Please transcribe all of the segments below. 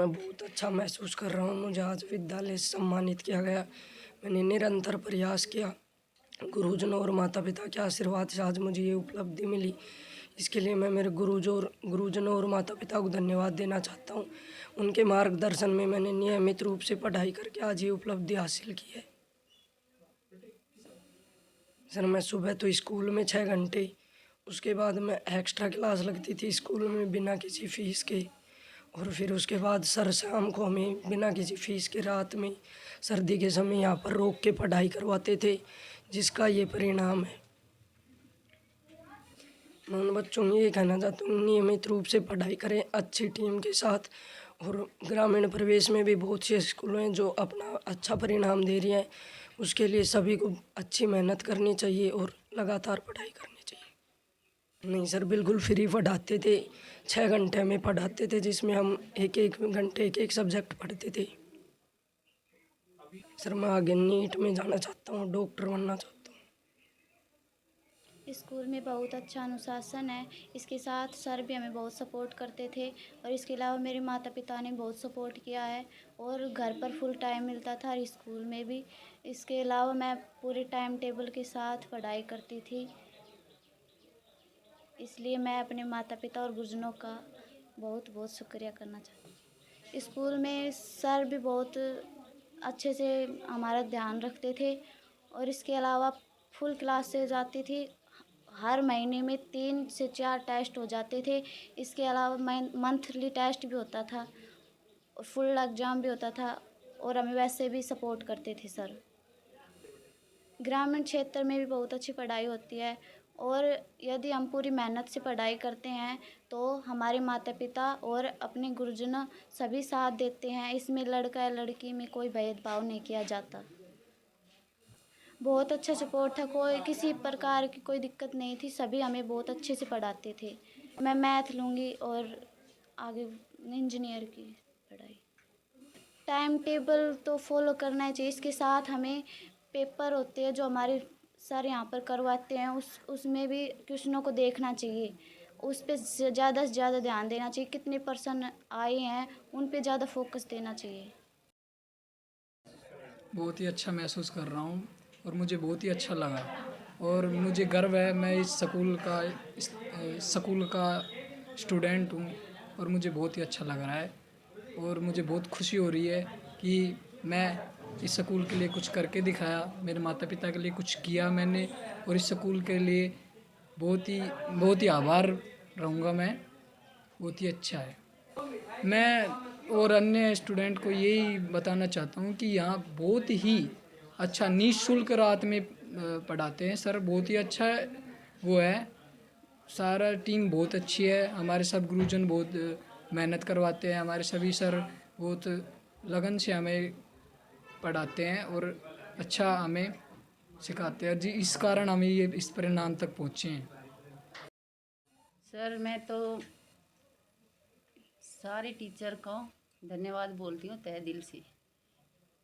मैं बहुत अच्छा महसूस कर रहा हूँ। मुझे आज विद्यालय से सम्मानित किया गया। मैंने निरंतर प्रयास किया। गुरुजनों और माता-पिता के आशीर्वाद से आज मुझे ये उपलब्धि मिली। इसके लिए मैं मेरे गुरुजनों और माता-पिता को धन्यवाद देना चाहता हूँ। उनके मार्गदर्शन में मैंने नियमित रूप से पढ़ाई करके आज ये उपलब्धि हासिल की है। सर, मैं सुबह तो स्कूल में 6 घंटे, उसके बाद मैं एक्स्ट्रा क्लास लगती थी स्कूल में बिना किसी फ़ीस के, और फिर उसके बाद सर शाम को हमें बिना किसी फ़ीस के रात में सर्दी के समय यहाँ पर रोक के पढ़ाई करवाते थे, जिसका ये परिणाम है। मैं उन बच्चों को ये कहना चाहता हूँ, नियमित रूप से पढ़ाई करें अच्छी टीम के साथ। और ग्रामीण परिवेश में भी बहुत से स्कूल हैं जो अपना अच्छा परिणाम दे रही हैं। उसके लिए सभी को अच्छी मेहनत करनी चाहिए और लगातार पढ़ाई करनी चाहिए। नहीं सर, बिल्कुल फ्री पढ़ाते थे। 6 घंटे में पढ़ाते थे, जिसमें हम एक-एक घंटे एक-एक सब्जेक्ट पढ़ते थे। सर, मैं आगे नीट में जाना चाहता हूँ, डॉक्टर बनना चाहता हूँ। स्कूल में बहुत अच्छा अनुशासन है। इसके साथ सर भी हमें बहुत सपोर्ट करते थे और इसके अलावा मेरे माता पिता ने बहुत सपोर्ट किया है और घर पर फुल टाइम मिलता था और स्कूल में भी। इसके अलावा मैं पूरे टाइम टेबल के साथ पढ़ाई करती थी। इसलिए मैं अपने माता पिता और गुरुजनों का बहुत बहुत शुक्रिया करना चाहती हूँ। स्कूल में सर भी बहुत अच्छे से हमारा ध्यान रखते थे और इसके अलावा फुल क्लास से जाती थी। हर महीने में 3 से 4 टेस्ट हो जाते थे। इसके अलावा मंथली टेस्ट भी होता था और फुल एग्ज़ाम भी होता था और हमें वैसे भी सपोर्ट करते थे सर। ग्रामीण क्षेत्र में भी बहुत अच्छी पढ़ाई होती है और यदि हम पूरी मेहनत से पढ़ाई करते हैं तो हमारे माता पिता और अपने गुरुजन सभी साथ देते हैं। इसमें लड़का या लड़की में कोई भेदभाव नहीं किया जाता। बहुत अच्छा सपोर्ट था, कोई किसी प्रकार की कोई दिक्कत नहीं थी, सभी हमें बहुत अच्छे से पढ़ाते थे। मैं मैथ लूँगी और आगे इंजीनियर की पढ़ाई। टाइम टेबल तो फॉलो करना ही चाहिए। इसके साथ हमें पेपर होते हैं जो हमारे सर यहाँ पर करवाते हैं, उसमें भी क्वेश्चनों को देखना चाहिए। उस पे ज़्यादा से ज़्यादा ध्यान देना चाहिए। कितने पर्सन आए हैं उन पे ज़्यादा फोकस देना चाहिए। बहुत ही अच्छा महसूस कर रहा हूँ और मुझे बहुत ही अच्छा लगा और मुझे गर्व है मैं इस स्कूल का स्टूडेंट हूँ और मुझे बहुत ही अच्छा लग रहा है और मुझे बहुत खुशी हो रही है कि मैं इस स्कूल के लिए कुछ करके दिखाया, मेरे माता पिता के लिए कुछ किया मैंने और इस स्कूल के लिए बहुत ही आभार रहूँगा मैं। बहुत ही अच्छा है। मैं और अन्य स्टूडेंट को यही बताना चाहता हूँ कि यहाँ बहुत ही अच्छा निःशुल्क रात में पढ़ाते हैं सर। बहुत ही अच्छा वो है, सारा टीम बहुत अच्छी है। हमारे सब गुरुजन बहुत मेहनत करवाते हैं। हमारे सभी सर बहुत लगन से हमें पढ़ाते हैं और अच्छा हमें सिखाते हैं जी, इस कारण हमें ये इस परिणाम तक पहुँचे हैं। सर, मैं तो सारे टीचर को धन्यवाद बोलती हूँ तहे दिल से,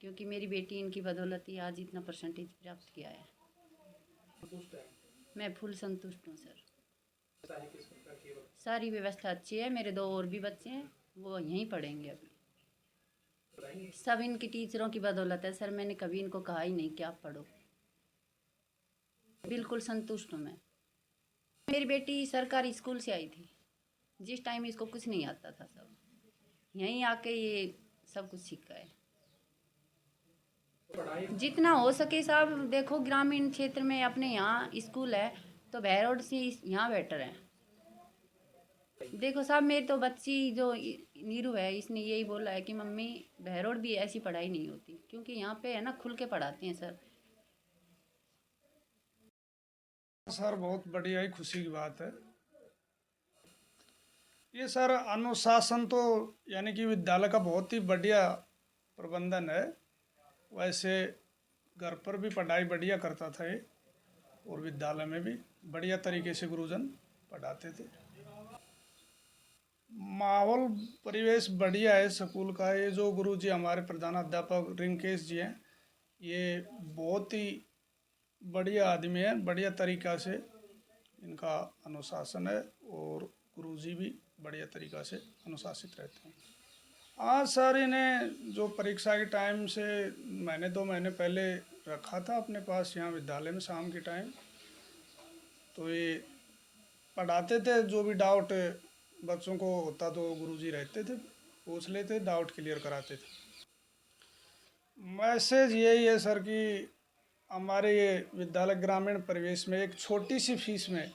क्योंकि मेरी बेटी इनकी बदौलत ही आज इतना परसेंटेज प्राप्त किया है। मैं फुल संतुष्ट हूँ सर। सारी व्यवस्था अच्छी है। मेरे 2 और भी बच्चे हैं, वो यहीं पढ़ेंगे अभी। सब इनकी टीचरों की बदौलत है सर। मैंने कभी इनको कहा ही नहीं कि आप पढ़ो। बिल्कुल संतुष्ट हूँ मैं। मेरी बेटी सरकारी स्कूल से आई थी, जिस टाइम इसको कुछ नहीं आता था, सब यहीं आके ये सब कुछ सीखा है। जितना हो सके साहब, देखो ग्रामीण क्षेत्र में अपने यहाँ स्कूल है तो बहरोड से यहाँ बेटर है। देखो साहब, मेरी तो बच्ची जो नीरू है, इसने यही बोला है कि मम्मी बहरोड भी ऐसी पढ़ाई नहीं होती, क्योंकि यहाँ पे है ना खुल के पढ़ाते हैं सर। सर बहुत बढ़िया ही खुशी की बात है ये सर। अनुशासन तो यानी कि विद्यालय का बहुत ही बढ़िया प्रबंधन है। वैसे घर पर भी पढ़ाई बढ़िया करता था ये और विद्यालय में भी बढ़िया तरीके से गुरुजन पढ़ाते थे। माहौल परिवेश बढ़िया है स्कूल का। ये जो गुरुजी हमारे प्रधानाध्यापक रिंकेश जी हैं, ये बहुत ही बढ़िया आदमी है। बढ़िया तरीक़ा से इनका अनुशासन है और गुरुजी भी बढ़िया तरीक़ा से अनुशासित रहते हैं। हाँ सर, इन्हें जो परीक्षा के टाइम से महीने 2 महीने पहले रखा था अपने पास यहाँ विद्यालय में शाम के टाइम। तो ये पढ़ाते थे, जो भी डाउट बच्चों को होता तो गुरुजी रहते थे, पूछ लेते, डाउट क्लियर कराते थे। मैसेज यही है सर कि हमारे ये विद्यालय ग्रामीण परिवेश में एक छोटी सी फीस में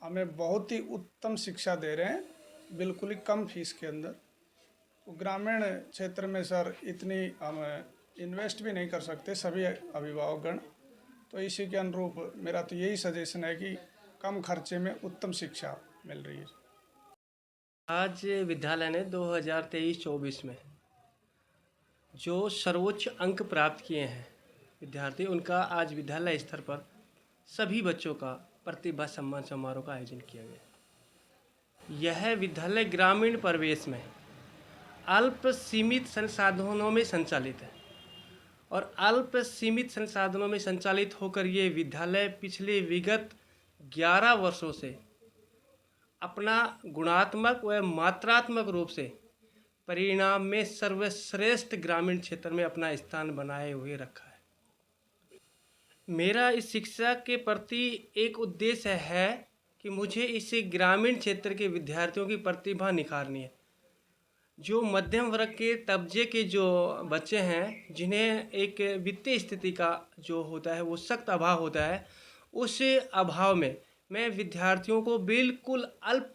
हमें बहुत ही उत्तम शिक्षा दे रहे हैं, बिल्कुल ही कम फीस के अंदर। तो ग्रामीण क्षेत्र में सर इतनी हम इन्वेस्ट भी नहीं कर सकते सभी अभिभावकगण। तो इसी के अनुरूप मेरा तो यही सजेशन है कि कम खर्चे में उत्तम शिक्षा मिल रही है। आज विद्यालय ने 2023-24 में जो सर्वोच्च अंक प्राप्त किए हैं विद्यार्थी, उनका आज विद्यालय स्तर पर सभी बच्चों का प्रतिभा सम्मान समारोह का आयोजन किया गया। यह विद्यालय ग्रामीण परिवेश में अल्प सीमित संसाधनों में संचालित है और अल्प सीमित संसाधनों में संचालित होकर ये विद्यालय पिछले विगत 11 वर्षों से अपना गुणात्मक व मात्रात्मक रूप से परिणाम में सर्वश्रेष्ठ ग्रामीण क्षेत्र में अपना स्थान बनाए हुए रखा है। मेरा इस शिक्षा के प्रति एक उद्देश्य है कि मुझे इस ग्रामीण क्षेत्र के विद्यार्थियों की प्रतिभा निखारनी है। जो मध्यम वर्ग के तबके के जो बच्चे हैं, जिन्हें एक वित्तीय स्थिति का जो होता है वो सख्त अभाव होता है, उस अभाव में मैं विद्यार्थियों को बिल्कुल अल्प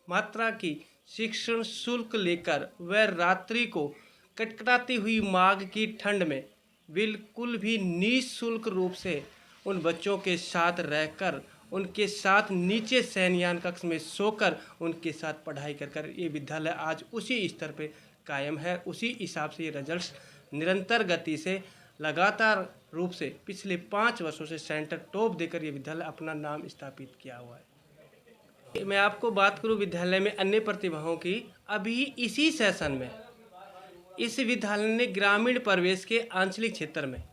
मात्रा की शिक्षण शुल्क लेकर वह रात्रि को कटकटाती हुई माघ की ठंड में बिल्कुल भी निःशुल्क रूप से उन बच्चों के साथ रहकर, उनके साथ नीचे शयनयान कक्ष में सोकर उनके साथ पढ़ाई कर ये विद्यालय आज उसी स्तर पे कायम है। उसी हिसाब से ये रिजल्ट्स निरंतर गति से लगातार रूप से पिछले 5 वर्षों से सेंटर टॉप देकर ये विद्यालय अपना नाम स्थापित किया हुआ है। मैं आपको बात करूँ विद्यालय में अन्य प्रतिभाओं की, अभी इसी सेशन में इस विद्यालय ने ग्रामीण परिवेश के आंचलिक क्षेत्र में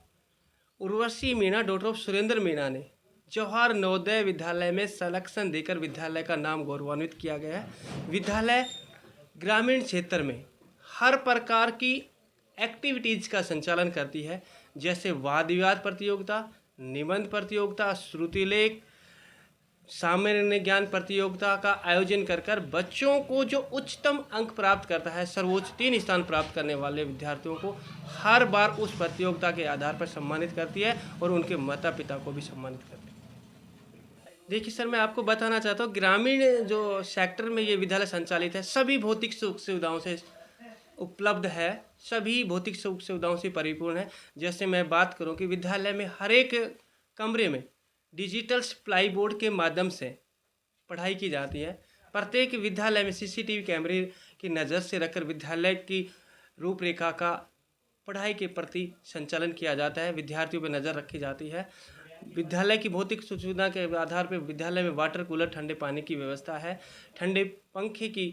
उर्वशी मीणा डॉक्टर ऑफ सुरेंद्र मीणा ने जवाहर नवोदय विद्यालय में सलेक्शन देकर विद्यालय का नाम गौरवान्वित किया गया है। विद्यालय ग्रामीण क्षेत्र में हर प्रकार की एक्टिविटीज़ का संचालन करती है, जैसे वाद विवाद प्रतियोगिता, निबंध प्रतियोगिता, श्रुतिलेख, सामान्य ज्ञान प्रतियोगिता का आयोजन कर बच्चों को जो उच्चतम अंक प्राप्त करता है, सर्वोच्च 3 स्थान प्राप्त करने वाले विद्यार्थियों को हर बार उस प्रतियोगिता के आधार पर सम्मानित करती है और उनके माता पिता को भी सम्मानित करती है। देखिए सर, मैं आपको बताना चाहता हूँ, ग्रामीण जो सेक्टर में ये विद्यालय संचालित है, सभी भौतिक सुख सुविधाओं से उपलब्ध है, सभी भौतिक सुख सुविधाओं से परिपूर्ण है। जैसे मैं बात करूँ कि विद्यालय में हर एक कमरे में डिजिटल प्लाई बोर्ड के माध्यम से पढ़ाई की जाती है। प्रत्येक विद्यालय में सीसीटीवी कैमरे की नज़र से रखकर विद्यालय की रूपरेखा का पढ़ाई के प्रति संचालन किया जाता है, विद्यार्थियों पर नज़र रखी जाती है। विद्यालय की भौतिक सुविधा के आधार पर विद्यालय में वाटर कूलर, ठंडे पानी की व्यवस्था है, ठंडे पंखे की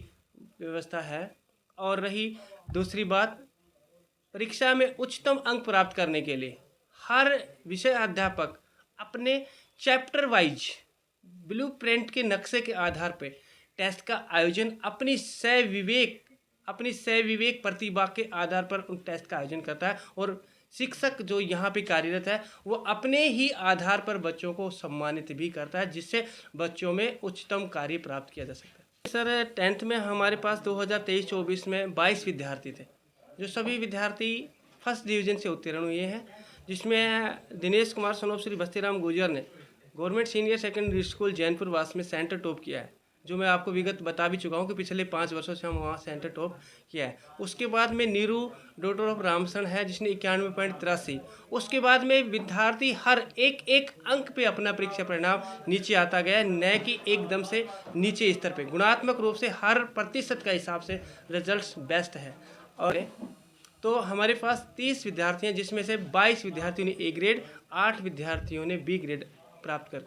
व्यवस्था है। और रही दूसरी बात, परीक्षा में उच्चतम अंक प्राप्त करने के लिए हर विषय अध्यापक अपने चैप्टर वाइज ब्लूप्रिंट के नक्शे के आधार पर टेस्ट का आयोजन अपनी सविवेक प्रतिभा के आधार पर उन टेस्ट का आयोजन करता है और शिक्षक जो यहाँ पे कार्यरत है वो अपने ही आधार पर बच्चों को सम्मानित भी करता है, जिससे बच्चों में उच्चतम कार्य प्राप्त किया जा सकता है। सर 10th में हमारे पास 2023-24 में 22 विद्यार्थी थे, जो सभी विद्यार्थी फर्स्ट डिवीज़न से उत्तीर्ण हुए हैं, जिसमें दिनेश कुमार सन ऑफ श्री बस्तीराम गुर्जर ने government senior secondary school Jainpur वास में सेंटर टॉप किया है, जो मैं आपको विगत बता भी चुका हूँ कि पिछले 5 वर्षों से हम वहाँ सेंटर टॉप किया है। उसके बाद में नीरू डॉक्टर ऑफ रामसन है, जिसने 91.83। उसके बाद में विद्यार्थी हर एक अंक पे अपना परीक्षा परिणाम नीचे आता गया, न कि एकदम से नीचे स्तर पे। गुणात्मक रूप से हर प्रतिशत का हिसाब से रिजल्ट्स बेस्ट है। और तो हमारे पास 30 विद्यार्थी हैं, जिसमें से 22 विद्यार्थियों ने A ग्रेड, 8 विद्यार्थियों ने B ग्रेड प्राप्त कर